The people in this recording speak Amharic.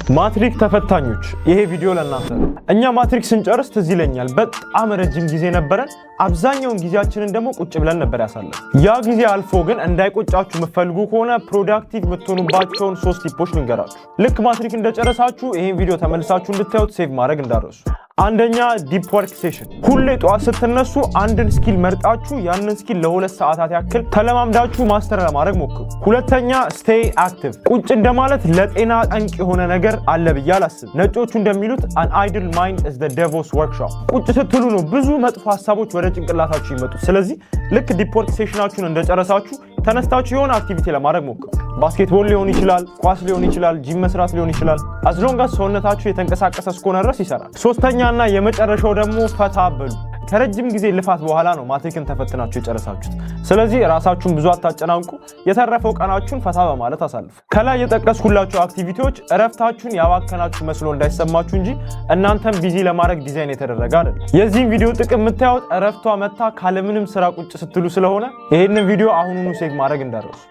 ማትሪክ ተፈታኞች ይሄ ቪዲዮ ለእናንተ ነው። እኛ ማትሪክ ስንጨርስ ትዝ ይለኛል በጣም ረጅም ጊዜ ነበረን። አብዛኛውን ጊዜያችንን ደግሞ ቁጭ ብለን ነበር ያሳለፈ። ያ ጊዜ አልፎ ግን እንዳይቆጫችሁ የምትፈልጉ ከሆነ ፕሮዳክቲቭ የምትሆኑባቸውን 3 ቲፖች ልንገራችሁ። ልክ ማትሪክ እንደጨረሳችሁ ይሄን ቪዲዮ ተመልሳችሁ እንድታዩት ሴቭ ማድረግ እንዳትረሱ። አንደኛ ዲፕ ወርክ ሴሽን። ሁሌ ጠዋት ስትነሱ አንድን ስኪል መርጣችሁ ያንን ስኪል ለ2 ሰዓታት ያክል ተለማምዳችሁ ማስተር ለማድረግ ሞክሩ። ሁለተኛ ስቴይ አክቲቭ። ቁጭ እንደማለት ለጤና ጠንቅ የሆነ ነገር አለ ብዬ አላስብ። ነጮቹ እንደሚሉት an idle mind is the devil's workshop። ቁጭ ስትሉ ነው ብዙ መጥፎ ሀሳቦች ወደ ጭንቅላታችሁ ይመጡት። ስለዚህ ልክ ዲፕ ወርክ ሴሽናችሁን እንደጨረሳችሁ ተነስታችሁ የሆነ አክቲቪቲ ለማድረግ ሞክሩ። ባስኬትቦል ሊሆን ይችላል፣ ኳስ ሊሆን ይችላል፣ ጂም መስራት ሊሆን ይችላል። አዝሎንጋስ ሰውነታችሁ የተንቀሳቀሰ እስከሆነ ድረስ ይሰራል። ሶስተኛና የመጨረሻው ደግሞ ፈታ በሉ። ከረጅም ጊዜ ልፋት በኋላ ነው ማትሪክን ተፈትናችሁ የጨረሳችሁት። ስለዚህ ራሳችሁን ብዙ አታጨናንቁ። የተረፈው ቀናችሁን ፈታ በማለት አሳልፉ። ከላይ የጠቀስኩላችሁ አክቲቪቲዎች እረፍታችሁን ያባከናችሁ መስሎ እንዳይሰማችሁ እንጂ እናንተም ቢዚ ለማድረግ ዲዛይን የተደረገ አይደለም። የዚህን ቪዲዮ ጥቅም የምታዩት እረፍቷ መታ ካለምንም ስራ ቁጭ ስትሉ ስለሆነ ይሄንን ቪዲዮ አሁኑኑ ሴቭ ማድረግ እንዳትረሱ።